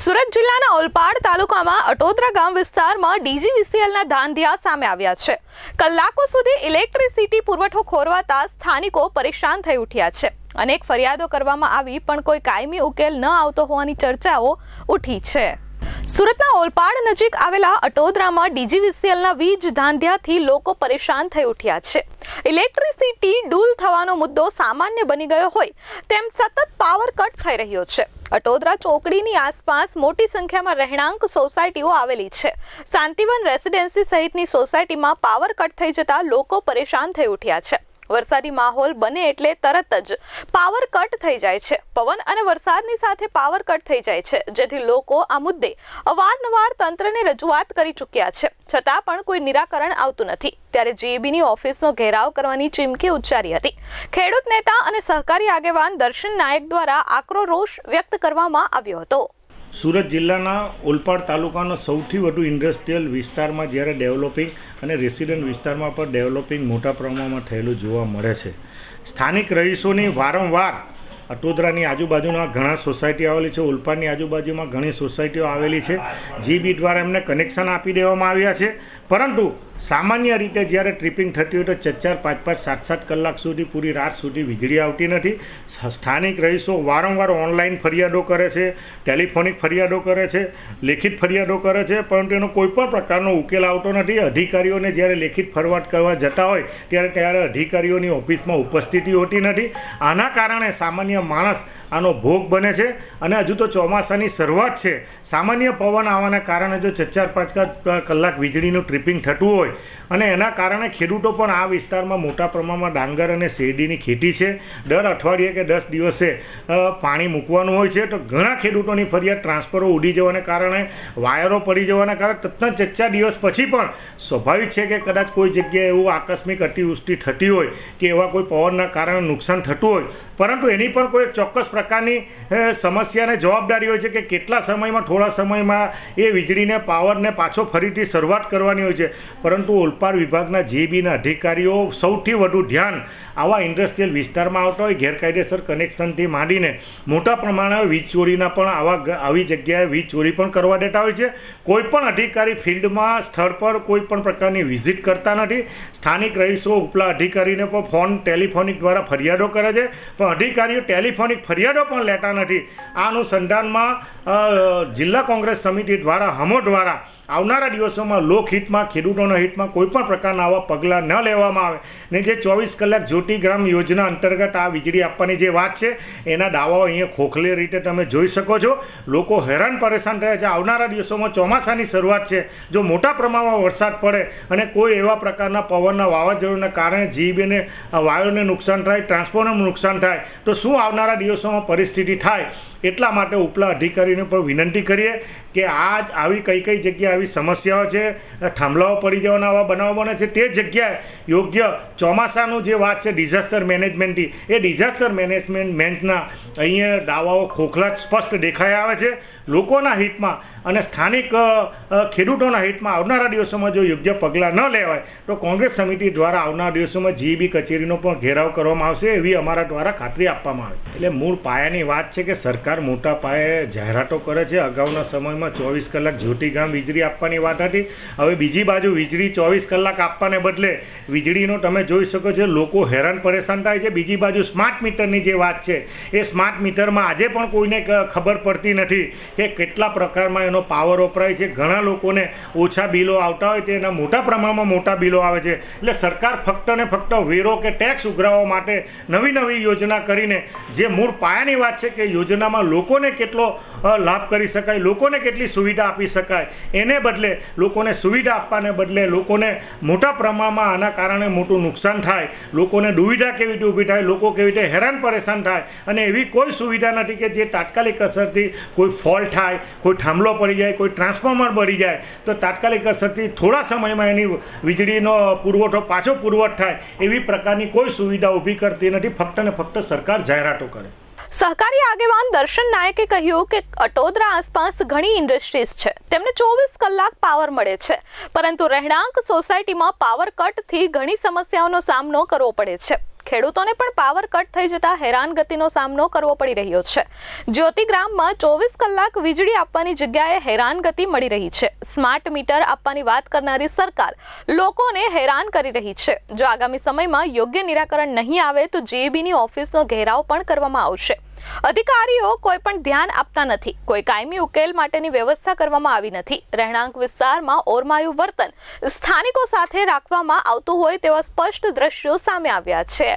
સુરત જિલ્લાના ઓલપાડ તાલુકામાં અટોદરા ગામ વિસ્તારમાં ડીજીવીસીએલના ધાંધિયા સામે આવ્યા છે। કલાકો સુધી ઇલેક્ટ્રિસિટી પુરવઠો ખોરવાતા સ્થાનિકો પરેશાન થઈ ઉઠ્યા છે। અનેક ફરિયાદો કરવામાં આવી પણ કોઈ કાયમી ઉકેલ ન આવતો હોવાની ચર્ચાઓ ઉઠી છે। સુરતના ઓલપાડ નજીક આવેલા અટોદરામાં ડીજીવીસીએલના વીજ ધાંધિયાથી લોકો પરેશાન થઈ ઉઠ્યા છે। ઇલેક્ટ્રિસિટી ડૂલ થવાનો મુદ્દો સામાન્ય બની ગયો હોય તેમ સતત પાવર કટ થઈ રહ્યો છે। અટોદરા ચોકડીની આસપાસ મોટી સંખ્યામાં રહેણાંક સોસાયટીઓ આવેલી છે। શાંતિવન રેસિડેન્સી સહિતની સોસાયટીમાં પાવર કટ થઈ જતા લોકો પરેશાન થઈ ઉઠ્યા છે। વરસાદી માહોલ બને એટલે તરત જ પાવર કટ થઈ જાય છે। પવન અને વરસાદની સાથે પાવર કટ થઈ જાય છે, જેથી લોકો આ મુદ્દે અવારનવાર તંત્રને રજૂઆત કરી ચૂક્યા છે, છતાં પણ કોઈ નિરાકરણ આવતું નથી। ત્યારે જીઈબીની ઓફિસનો ઘેરાવ કરવાની ચીમકી ઉચ્ચારી હતી। ખેડૂત નેતા અને સહકારી આગેવાન દર્શન નાયક દ્વારા આકરો રોષ વ્યક્ત કરવામાં આવ્યો હતો। સુરત જિલ્લાના ઓલપાડ તાલુકાનો સૌથી વધુ ઇન્ડસ્ટ્રીયલ વિસ્તારમાં જ્યારે ડેવલપિંગ અને રેસિડન્ટ વિસ્તારમાં પણ ડેવલપિંગ મોટા પ્રમાણમાં થયેલું જોવા મળે છે। સ્થાનિક રહીશોની વારંવાર અટોદરાની આજુબાજુના ઘણા સોસાયટીઓ આવેલી છે, ઓલપાડની આજુબાજુમાં ઘણી સોસાયટીઓ આવેલી છે। જીબી દ્વારા એમને કનેક્શન આપી દેવામાં આવ્યા છે, પરંતુ સામાન્ય રીતે જ્યારે ટ્રિપિંગ થતી હોય તો 4-4, 5-5, 7-7 કલાક સુધી પૂરી રાત સુધી વીજળી આવતી નથી। સ્થાનિક રહીશો વારંવાર ઓનલાઈન ફરિયાદો કરે છે, ટેલિફોનિક ફરિયાદો કરે છે, લેખિત ફરિયાદો કરે છે, પરંતુ એનો કોઈપણ પ્રકારનો ઉકેલ આવતો નથી। અધિકારીઓને જ્યારે લેખિત ફરિયાદ કરવા જતા હોય ત્યારે અધિકારીઓની ઓફિસમાં ઉપસ્થિતિ હોતી નથી। આના કારણે સામાન્ય માણસ આનો ભોગ બને છે। અને હજુ તો ચોમાસાની શરૂઆત છે, સામાન્ય પવન આવવાના કારણે જો 4-4, 5 કલાક વીજળીનું ટ્રિપિંગ થતું હોય અને એના કારણે ખેડૂતો પણ આ વિસ્તારમાં મોટા પ્રમાણમાં ડાંગર અને શેરડીની ખેતી છે। દર અઠવાડિયે કે 10 દિવસે પાણી મૂકવાનું હોય છે, તો ઘણા ખેડૂતોની ફરિયાદ ટ્રાન્સફરો ઉડી જવાને કારણે, વાયરો પડી જવાના કારણે તત્ન 4-4 દિવસ પછી પણ સ્વાભાવિક છે કે કદાચ કોઈ જગ્યાએ એવું આકસ્મિક અતિવૃષ્ટિ થતી હોય કે એવા કોઈ પવનના કારણે નુકસાન થતું હોય, પરંતુ એની પણ કોઈ ચોક્કસ પ્રકારની સમસ્યાને જવાબદારી હોય છે કે કેટલા સમયમાં, થોડા સમયમાં એ વીજળીને પાવરને પાછો ફરીથી શરૂઆત કરવાની હોય છે। પરંતુ ઓલપાડ વિભાગના જીબીના અધિકારીઓ સૌથી વધુ ધ્યાન આવા ઇન્ડસ્ટ્રીયલ વિસ્તારમાં આવતા હોય ગેરકાયદેસર કનેક્શનથી માંડીને મોટા પ્રમાણે વીજ ચોરીના પણ આવી જગ્યાએ વીજ ચોરી પણ કરવા દેતા હોય છે। કોઈ પણ અધિકારી ફિલ્ડમાં સ્થળ પર કોઈ પણ પ્રકારની વિઝિટ કરતા નથી। સ્થાનિક રહીશો ઉપલા અધિકારીને પણ ટેલિફોનિક દ્વારા ફરિયાદો કરે છે, પણ અધિકારીઓ ટેલિફોનિક ફરિયાદો પણ લેતા નથી। આ અનુસંધાનમાં જિલ્લા કોંગ્રેસ સમિતિ દ્વારા હમો દ્વારા આવનારા દિવસોમાં લોકહિતમાં, ખેડૂતોના હિતમાં કોઈપણ પ્રકારના આવા પગલાં ન લેવામાં આવે ને જે 24 કલાક જ્યોતિગ્રામ યોજના અંતર્ગત આ વીજળી આપવાની જે વાત છે એના દાવાઓ અહીંયા ખોખલે રીતે તમે જોઈ શકો છો। લોકો હેરાન પરેશાન થયા છે। આવનારા દિવસોમાં ચોમાસાની શરૂઆત છે, જો મોટા પ્રમાણમાં વરસાદ પડે અને કોઈ એવા પ્રકારના પવનના વાવાઝોડાના કારણે જીબીને વાયુને નુકસાન થાય, ટ્રાન્સફોર્મરનું નુકસાન થાય તો શું આવનારા દિવસોમાં પરિસ્થિતિ થાય, એટલા માટે ઉપલા અધિકારીને પણ વિનંતી કરીએ કે આવી કઈ જગ્યાએ આવી સમસ્યાઓ છે, થાંભલાઓ પડી જવાના આવા બનાવો બને છે, તે જગ્યાએ યોગ્ય ચોમાસાનું જે વાત છે ડિઝાસ્ટર મેનેજમેન્ટની, એ ડિઝાસ્ટર મેનેજમેન્ટના અહીંયા દાવાઓ ખોખલા સ્પષ્ટ દેખાઈ આવે છે। લોકોના હિતમાં અને સ્થાનિક ખેડૂતોના હિતમાં આવનારા દિવસોમાં જો યોગ્ય પગલાં ન લેવાય તો કોંગ્રેસ સમિતિ દ્વારા આવનારા દિવસોમાં જીબી કચેરીનો પણ ઘેરાવ કરવામાં આવશે, એવી અમારા દ્વારા ખાતરી આપવામાં આવે। એટલે મૂળ પાયાની વાત છે કે સરકાર મોટા પાયે જાહેરાતો કરે છે। અગાઉના સમયમાં 24 કલાક જ્યોતિગ્રામ વીજળી આપવાની વાત હતી, હવે બીજી બાજુ વીજળી 24 કલાક આપવાને બદલે વીજળીનો તમે જોઈ શકો છો લોકો હેરાન પરેશાન થાય છે। બીજી બાજુ સ્માર્ટ મીટરની જે વાત છે એ સ્માર્ટ મીટરમાં આજે પણ કોઈને ખબર પડતી નથી કે કેટલા પ્રકારમાં એનો પાવર વપરાય છે। ઘણા લોકોને ઓછા બિલો આવતા હોય તેના મોટા પ્રમાણમાં મોટા બિલો આવે છે। એટલે સરકાર ફક્ત ને ફક્ત વેરો કે ટેક્સ ઉઘરાવવા માટે નવી યોજના કરીને જે મૂળ પાયાની વાત છે કે યોજનામાં લોકોને કેટલો લાભ કરી શકાય, લોકોને કેટલી સુવિધા આપી શકાય, એને બદલે લોકોને સુવિધા આપવાને બદલે લોકોને મોટા પ્રમાણમાં આના કારણે મોટું નુકસાન થાય, લોકોને દુવિધા કેવી રીતે ઊભી થાય, લોકો કેવી રીતે હેરાન પરેશાન થાય, અને એવી કોઈ સુવિધા નથી કે જે તાત્કાલિક અસરથી કોઈ ફોલ્ટ થાય, કોઈ થાંભલો પડી જાય, કોઈ ટ્રાન્સફોર્મર પડી જાય તો તાત્કાલિક અસરથી થોડા સમયમાં એની વીજળીનો પુરવઠો પાછો પુરવઠ થાય, એવી પ્રકારની કોઈ સુવિધા ઊભી કરતી નથી। ફક્ત ને ફક્ત સરકાર જાહેરાતો કરે। સહકારી આગેવાન દર્શન નાયકે કહ્યું કે અટોદરા આસપાસ ઘણી ઇન્ડસ્ટ્રીઝ છે, તેમને 24 કલાક પાવર મળે છે, પરંતુ રહેણાંક સોસાયટીમાં પાવર કટથી ઘણી સમસ્યાઓનો સામનો કરવો પડે છે। ખેડૂતોને પણ પાવર કટ થઈ જતા હેરાનગતિનો સામનો કરવો પડી રહ્યો છે. જ્યોતિગ્રામમાં 24 કલાક વીજળી આપવાની જગ્યાએ હેરાનગતિ મળી રહી છે. સ્માર્ટ મીટર આપવાની વાત કરનારી સરકાર લોકોને હેરાન કરી રહી છે. જો આગામી સમયમાં યોગ્ય નિરાકરણ નહીં આવે તો જીઈબીની ઓફિસનો ઘેરાવ પણ કરવામાં આવશે. અધિકારીઓ કોઈ પણ ધ્યાન આપતા નથી. કોઈ કાયમી ઉકેલ માટેની વ્યવસ્થા કરવામાં આવી નથી. રહેણાંક વિસ્તારમાં ઓરમાયું વર્તન સ્થાનિકો સાથે રાખવામાં આવતું હોય તેવા સ્પષ્ટ દ્રશ્યો સામે આવ્યા છે.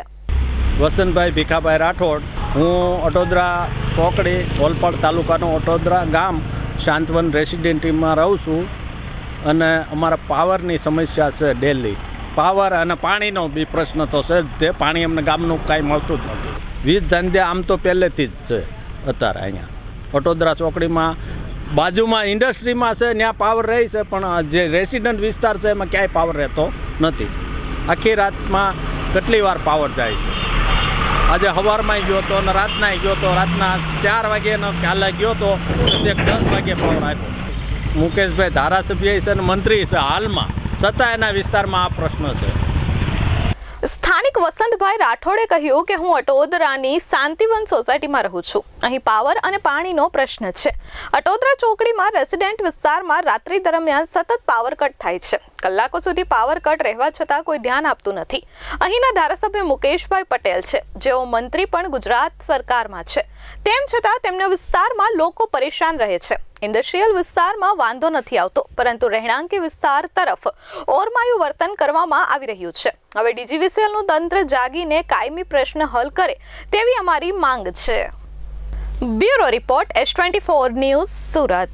વસંતભાઈ ભીખાભાઈ રાઠોડ, હું અટોદરા ચોકડી ઓલપાડ તાલુકાનો અટોદરા ગામ શાંતવન રેસિડેન્સીમાં રહું છું અને અમારા પાવરની સમસ્યા છે. ડેલી પાવર અને પાણીનો બી પ્રશ્ન તો છે જ. તે પાણી અમને ગામનું કાંઈ મળતું જ નથી. વીજ ધંધા આમ તો પહેલેથી જ છે. અત્યારે અહીંયા અટોદરા ચોકડીમાં બાજુમાં ઇન્ડસ્ટ્રીમાં છે, ત્યાં પાવર રહે છે, પણ જે રેસિડન્ટ વિસ્તાર છે એમાં ક્યાંય પાવર રહેતો નથી. આખી રાતમાં કેટલી વાર પાવર જાય છે. આજે સવારમાં ગયો હતો અને રાતના ગયો હતો. રાતના 4 વાગ્યાનો કાલે ગયો હતો, 10 વાગ્યે પાવર આવ્યો. મુકેશભાઈ ધારાસભ્ય છે અને મંત્રી છે હાલમાં, છતાં એના વિસ્તારમાં આ પ્રશ્ન છે. સ્થાનિક વસંતભાઈ રાઠોડે કહ્યું કે હું અટોદરાની શાંતિવન સોસાયટીમાં રહું છું. અહીં પાવર અને પાણીનો પ્રશ્ન છે. અટોદરા ચોકડીમાં રેસિડેન્ટ વિસ્તારમાં રાત્રિ દરમિયાન સતત પાવર કટ થાય છે. કલાકો સુધી પાવર કટ રહેવા છતાં કોઈ ધ્યાન આપતું નથી. અહીંના ધારાસભ્ય મુકેશભાઈ પટેલ છે, જેઓ મંત્રી પણ ગુજરાત સરકારમાં છે. તેમ છતાં તેમના વિસ્તારમાં લોકો પરેશાન રહે છે. ઇન્ડસ્ટ્રીયલ વિસ્તારમાં વાંધો નથી આવતો, પરંતુ રહેણાંકી વિસ્તાર તરફ ઓરમાયું વર્તન કરવામાં આવી રહ્યું છે. હવે ડીજીવીસીએલનું તંત્ર જાગીને કાયમી પ્રશ્ન હલ કરે તેવી અમારી માંગ છે. Bureau report S24 news, Surat.